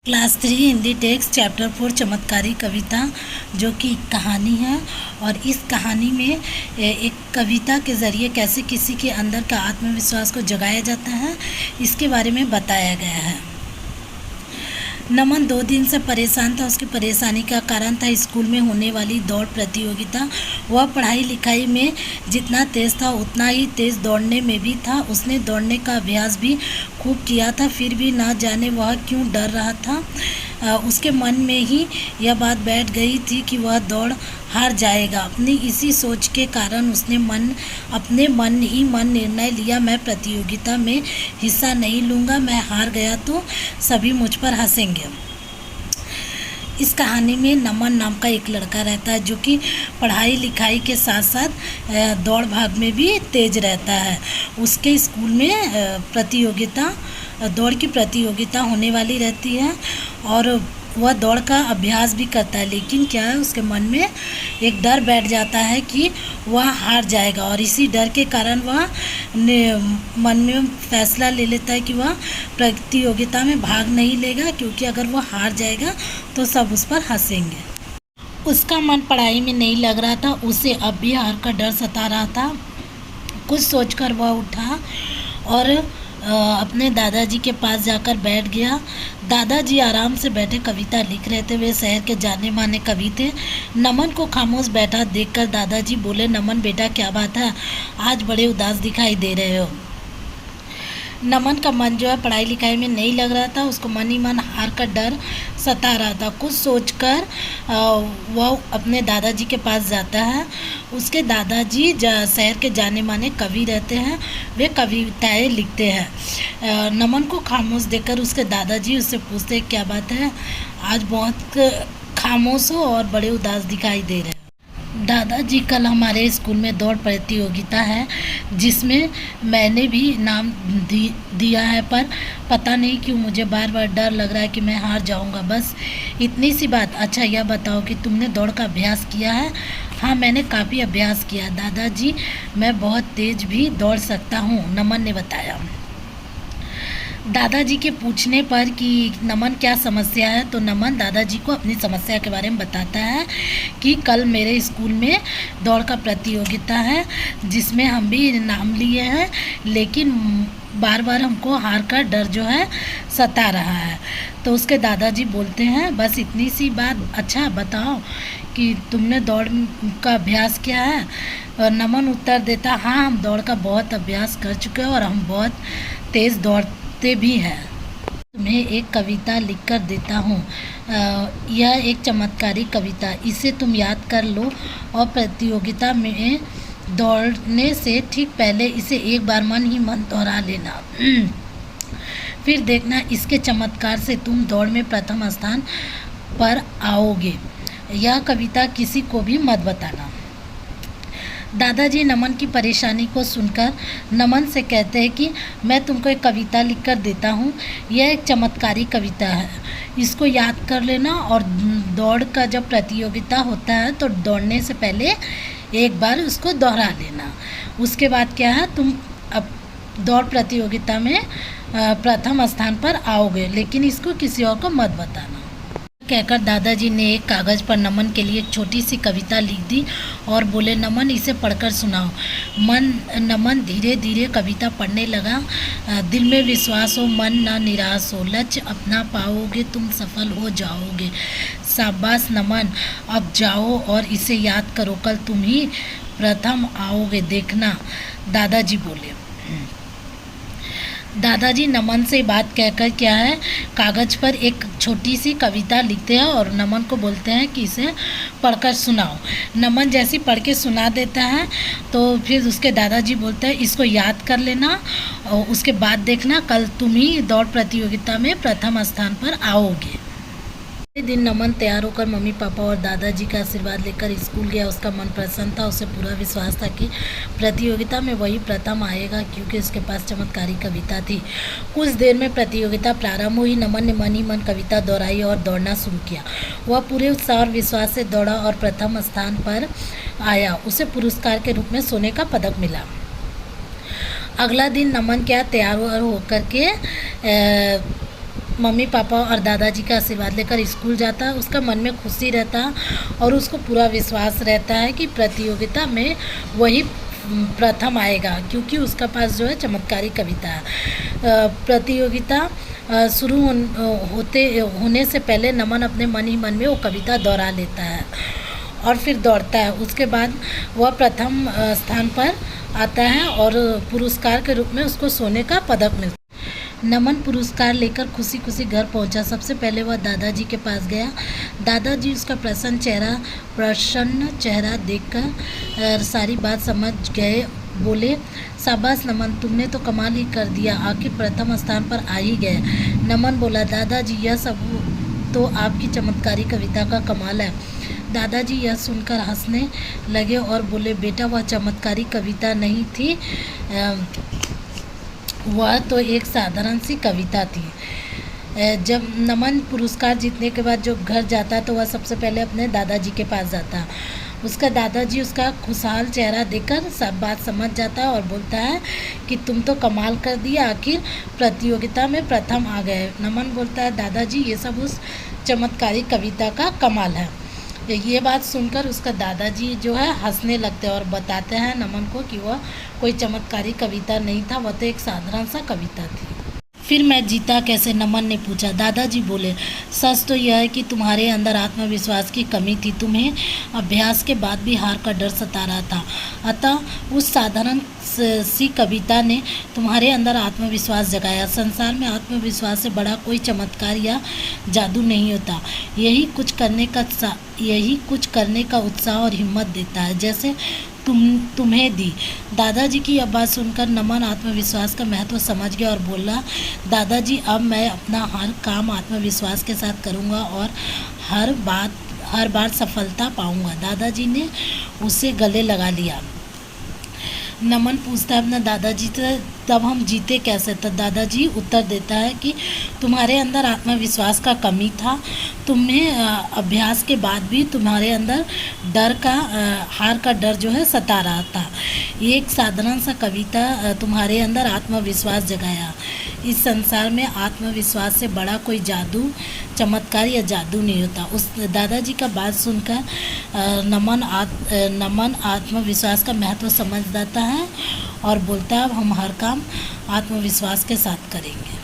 Class 3 Hindi text chapter 4 चमत्कारी कविता जो कि कहानी है। और इस कहानी में एक कविता के ज़रिए कैसे किसी के अंदर का आत्मविश्वास को जगाया जाता है इसके बारे में बताया गया है। नमन 2 दिन से परेशान था। उसकी परेशानी का कारण था स्कूल में होने वाली दौड़ प्रतियोगिता। वह पढ़ाई लिखाई में जितना तेज़ था उतना ही तेज़ दौड़ने में भी था। उसने दौड़ने का अभ्यास भी खूब किया था, फिर भी ना जाने वह क्यों डर रहा था। उसके मन में ही यह बात बैठ गई थी कि वह दौड़ हार जाएगा। अपनी इसी सोच के कारण उसने अपने मन ही मन निर्णय लिया, मैं प्रतियोगिता में हिस्सा नहीं लूँगा। मैं हार गया तो सभी मुझ पर हंसेंगे। इस कहानी में नमन नाम का एक लड़का रहता है जो कि पढ़ाई लिखाई के साथ साथ दौड़ भाग में भी तेज रहता है। उसके स्कूल में दौड़ की प्रतियोगिता होने वाली रहती है और वह दौड़ का अभ्यास भी करता है। लेकिन क्या है, उसके मन में एक डर बैठ जाता है कि वह हार जाएगा और इसी डर के कारण वह मन में फैसला ले लेता है कि वह प्रतियोगिता में भाग नहीं लेगा, क्योंकि अगर वह हार जाएगा तो सब उस पर हंसेंगे। उसका मन पढ़ाई में नहीं लग रहा था, उसे अब भी हार का डर सता रहा था। कुछ सोचकर वह उठा और अपने दादाजी के पास जाकर बैठ गया। दादाजी आराम से बैठे कविता लिख रहे थे। वे शहर के जाने माने कवि थे। नमन को खामोश बैठा देखकर दादाजी बोले, नमन बेटा क्या बात है, आज बड़े उदास दिखाई दे रहे हो। नमन का मन जो है पढ़ाई लिखाई में नहीं लग रहा था, उसको मन ही मन हार का डर सता रहा था। कुछ सोचकर वह अपने दादाजी के पास जाता है। उसके दादाजी शहर के जाने माने कवि रहते हैं, वे कविताएं लिखते हैं। नमन को खामोश देखकर उसके दादाजी उससे पूछते हैं, क्या बात है, आज बहुत खामोश हो और बड़े उदास दिखाई दे रहे हैं। दादाजी, कल हमारे स्कूल में दौड़ प्रतियोगिता है जिसमें मैंने भी नाम दिया है, पर पता नहीं क्यों मुझे बार बार डर लग रहा है कि मैं हार जाऊंगा, बस इतनी सी बात। अच्छा यह बताओ कि तुमने दौड़ का अभ्यास किया है? हाँ, मैंने काफ़ी अभ्यास किया दादाजी, मैं बहुत तेज़ भी दौड़ सकता हूँ, नमन ने बताया। दादाजी के पूछने पर कि नमन क्या समस्या है, तो नमन दादाजी को अपनी समस्या के बारे में बताता है कि कल मेरे स्कूल में दौड़ का प्रतियोगिता है जिसमें हम भी नाम लिए हैं, लेकिन बार बार हमको हार का डर जो है सता रहा है। तो उसके दादाजी बोलते हैं, बस इतनी सी बात, अच्छा बताओ कि तुमने दौड़ का अभ्यास किया है? और नमन उत्तर देता, हाँ हम दौड़ का बहुत अभ्यास कर चुके हैं और हम बहुत तेज़ दौड़ते भी हैं। तुम्हें एक कविता लिखकर देता हूँ, यह एक चमत्कारी कविता, इसे तुम याद कर लो और प्रतियोगिता में दौड़ने से ठीक पहले इसे एक बार मन ही मन दोहरा लेना। फिर देखना इसके चमत्कार से तुम दौड़ में प्रथम स्थान पर आओगे। यह कविता किसी को भी मत बताना। दादाजी नमन की परेशानी को सुनकर नमन से कहते हैं कि मैं तुमको एक कविता लिखकर देता हूँ, यह एक चमत्कारी कविता है, इसको याद कर लेना और दौड़ का जब प्रतियोगिता होता है तो दौड़ने से पहले एक बार उसको दोहरा लेना। उसके बाद क्या है, तुम अब दौड़ प्रतियोगिता में प्रथम स्थान पर आओगे, लेकिन इसको किसी और को मत बताना। कहकर दादाजी ने एक कागज़ पर नमन के लिए एक छोटी सी कविता लिख दी और बोले, नमन इसे पढ़कर सुनाओ। नमन धीरे धीरे कविता पढ़ने लगा। दिल में विश्वास हो, मन ना निराश हो, लक्ष्य अपना पाओगे, तुम सफल हो जाओगे। शाबाश नमन, अब जाओ और इसे याद करो, कल तुम ही प्रथम आओगे, देखना, दादाजी बोले। दादाजी नमन से बात कहकर क्या है, कागज़ पर एक छोटी सी कविता लिखते हैं और नमन को बोलते हैं कि इसे पढ़कर सुनाओ। नमन जैसी पढ़ के सुना देता है तो फिर उसके दादाजी बोलते हैं, इसको याद कर लेना और उसके बाद देखना कल तुम ही दौड़ प्रतियोगिता में प्रथम स्थान पर आओगे। दिन नमन तैयार होकर मम्मी पापा और दादाजी का आशीर्वाद लेकर स्कूल गया। उसका मन प्रसन्न था, उसे पूरा विश्वास था कि प्रतियोगिता में वही प्रथम आएगा, क्योंकि उसके पास चमत्कारी कविता थी। कुछ देर में प्रतियोगिता प्रारंभ हुई। नमन ने मन ही मन कविता दोहराई और दौड़ना शुरू किया। वह पूरे उत्साह और विश्वास से दौड़ा और प्रथम स्थान पर आया। उसे पुरस्कार के रूप में सोने का पदक मिला। अगला दिन नमन क्या तैयार होकर के मम्मी पापा और दादाजी का आशीर्वाद लेकर स्कूल जाता है, उसका मन में खुशी रहता है और उसको पूरा विश्वास रहता है कि प्रतियोगिता में वही प्रथम आएगा, क्योंकि उसका पास जो है चमत्कारी कविता है। प्रतियोगिता शुरू होने से पहले नमन अपने मन ही मन में वो कविता दोहरा लेता है और फिर दौड़ता है। उसके बाद वह प्रथम स्थान पर आता है और पुरस्कार के रूप में उसको सोने का पदक मिलता है। नमन पुरस्कार लेकर खुशी खुशी घर पहुंचा। सबसे पहले वह दादाजी के पास गया। दादाजी उसका प्रसन्न चेहरा देखकर सारी बात समझ गए। बोले, शाबाश नमन, तुमने तो कमाल ही कर दिया, आखिर प्रथम स्थान पर आ ही गए। नमन बोला, दादाजी यह सब तो आपकी चमत्कारी कविता का कमाल है। दादाजी यह सुनकर हंसने लगे और बोले, बेटा वह चमत्कारी कविता नहीं थी, वह तो एक साधारण सी कविता थी। जब नमन पुरस्कार जीतने के बाद जो घर जाता तो वह सबसे पहले अपने दादाजी के पास जाता। उसका दादाजी उसका खुशहाल चेहरा देखकर सब बात समझ जाता है और बोलता है कि तुम तो कमाल कर दिया, आखिर प्रतियोगिता में प्रथम आ गए। नमन बोलता है, दादाजी ये सब उस चमत्कारी कविता का कमाल है। ये बात सुनकर उसका दादाजी जो है हंसने लगते हैं और बताते हैं नमन को कि वह कोई चमत्कारी कविता नहीं था, वह तो एक साधारण सा कविता थी। फिर मैं जीता कैसे, नमन ने पूछा। दादाजी बोले, सच तो यह है कि तुम्हारे अंदर आत्मविश्वास की कमी थी, तुम्हें अभ्यास के बाद भी हार का डर सता रहा था, अतः उस साधारण सी कविता ने तुम्हारे अंदर आत्मविश्वास जगाया। संसार में आत्मविश्वास से बड़ा कोई चमत्कार या जादू नहीं होता। यही कुछ करने का उत्साह और हिम्मत देता है, जैसे तुम्हें दी। दादाजी की यह बात सुनकर नमन आत्मविश्वास का महत्व समझ गया और बोला, दादाजी अब मैं अपना हर काम आत्मविश्वास के साथ करूँगा और हर बार सफलता पाऊँगा। दादाजी ने उसे गले लगा लिया। नमन पूछता है अपना दादाजी से, तब हम जीते कैसे? तो दादाजी उत्तर देता है कि तुम्हारे अंदर आत्मविश्वास का कमी था, तुम्हें अभ्यास के बाद भी तुम्हारे अंदर हार का डर जो है सता रहा था। एक साधारण सा कविता तुम्हारे अंदर आत्मविश्वास जगाया। इस संसार में आत्मविश्वास से बड़ा कोई चमत्कार या जादू नहीं होता। उस दादाजी का बात सुनकर नमन आत्मविश्वास का महत्व समझ जाता है और बोलता है, अब हम हर काम आत्मविश्वास के साथ करेंगे।